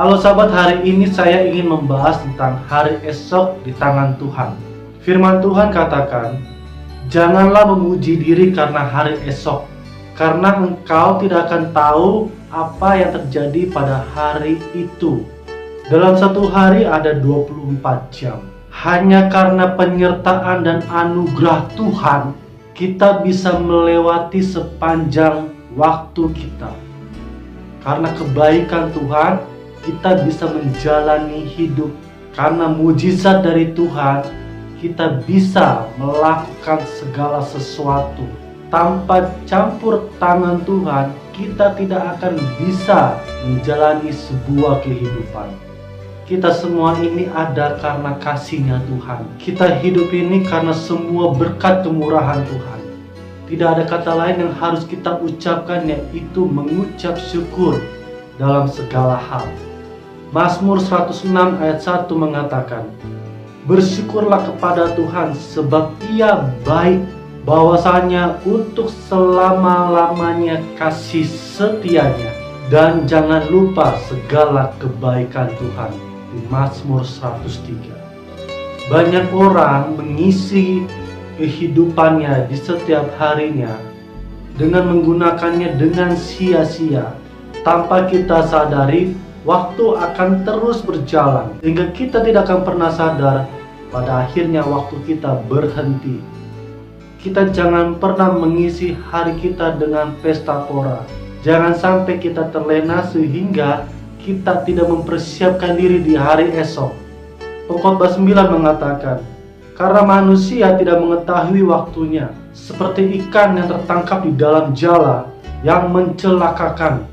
Halo sahabat, hari ini saya ingin membahas tentang hari esok di tangan Tuhan. Firman Tuhan katakan, janganlah memuji diri karena hari esok, karena engkau tidak akan tahu apa yang terjadi pada hari itu. Dalam satu hari ada 24 jam. Hanya karena penyertaan dan anugerah Tuhan, kita bisa melewati sepanjang waktu kita. Karena kebaikan Tuhan, kita bisa menjalani hidup. Karena mujizat dari Tuhan, kita bisa melakukan segala sesuatu. Tanpa campur tangan Tuhan, kita tidak akan bisa menjalani sebuah kehidupan. Kita semua ini ada karena kasih-Nya Tuhan. Kita hidup ini karena semua berkat kemurahan Tuhan. Tidak ada kata lain yang harus kita ucapkan, yaitu mengucap syukur dalam segala hal. Mazmur 106 ayat 1 mengatakan, bersyukurlah kepada Tuhan sebab Ia baik, bahwasanya untuk selama-lamanya kasih setianya, dan jangan lupa segala kebaikan Tuhan. Di Mazmur 103. Banyak orang mengisi kehidupannya di setiap harinya dengan menggunakannya dengan sia-sia. Tanpa kita sadari, waktu akan terus berjalan sehingga kita tidak akan pernah sadar pada akhirnya waktu kita berhenti. Kita jangan pernah mengisi hari kita dengan pesta pora. Jangan sampai kita terlena sehingga kita tidak mempersiapkan diri di hari esok. Pengkhotbah 9 mengatakan, karena manusia tidak mengetahui waktunya, seperti ikan yang tertangkap di dalam jala yang mencelakakan,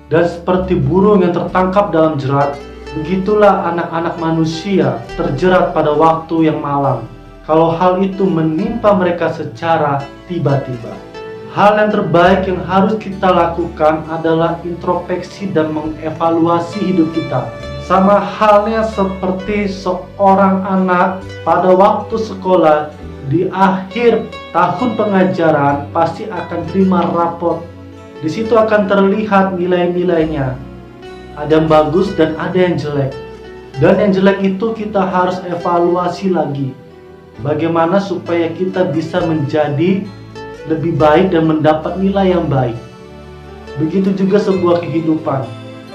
dan seperti burung yang tertangkap dalam jerat, begitulah anak-anak manusia terjerat pada waktu yang malam, kalau hal itu menimpa mereka secara tiba-tiba. Hal yang terbaik yang harus kita lakukan adalah introspeksi dan mengevaluasi hidup kita. Sama halnya seperti seorang anak pada waktu sekolah, di akhir tahun pengajaran pasti akan terima raport. Di situ akan terlihat nilai-nilainya. Ada yang bagus dan ada yang jelek. Dan yang jelek itu kita harus evaluasi lagi. Bagaimana supaya kita bisa menjadi lebih baik dan mendapat nilai yang baik. Begitu juga sebuah kehidupan.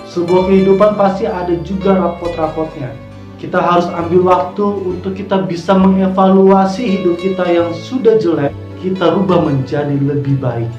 Sebuah kehidupan pasti ada juga rapot-rapotnya. Kita harus ambil waktu untuk kita bisa mengevaluasi hidup kita yang sudah jelek, kita rubah menjadi lebih baik.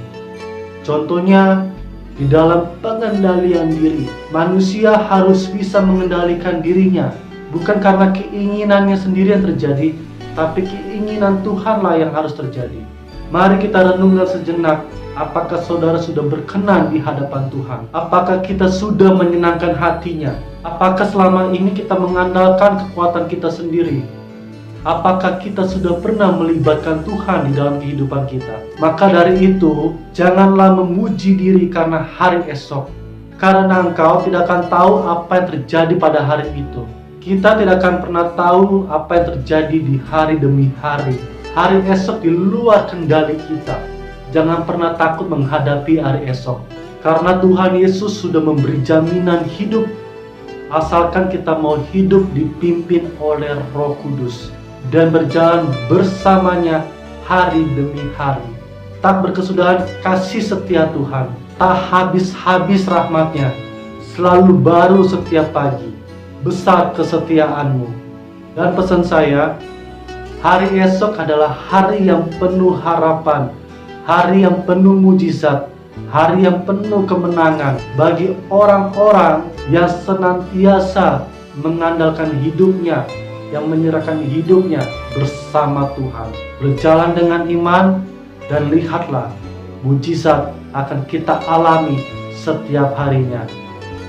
Contohnya, di dalam pengendalian diri, manusia harus bisa mengendalikan dirinya. Bukan karena keinginannya sendiri yang terjadi, tapi keinginan Tuhanlah yang harus terjadi. Mari kita renungkan sejenak, apakah saudara sudah berkenan di hadapan Tuhan? Apakah kita sudah menyenangkan hatinya? Apakah selama ini kita mengandalkan kekuatan kita sendiri? Apakah kita sudah pernah melibatkan Tuhan di dalam kehidupan kita? Maka dari itu, janganlah memuji diri karena hari esok, karena engkau tidak akan tahu apa yang terjadi pada hari itu. Kita tidak akan pernah tahu apa yang terjadi di hari demi hari. Hari esok di luar kendali kita. Jangan pernah takut menghadapi hari esok, karena Tuhan Yesus sudah memberi jaminan hidup, asalkan kita mau hidup dipimpin oleh Roh Kudus dan berjalan bersamanya hari demi hari. Tak berkesudahan kasih setia Tuhan, tak habis-habis rahmat-Nya, selalu baru setiap pagi, besar kesetiaanmu. Dan pesan saya, hari esok adalah hari yang penuh harapan, hari yang penuh mujizat, hari yang penuh kemenangan bagi orang-orang yang senantiasa mengandalkan hidupnya, yang menyerahkan hidupnya bersama Tuhan. Berjalan dengan iman dan lihatlah mujizat akan kita alami setiap harinya.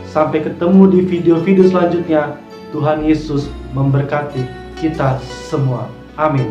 Sampai ketemu di video-video selanjutnya. Tuhan Yesus memberkati kita semua. Amin.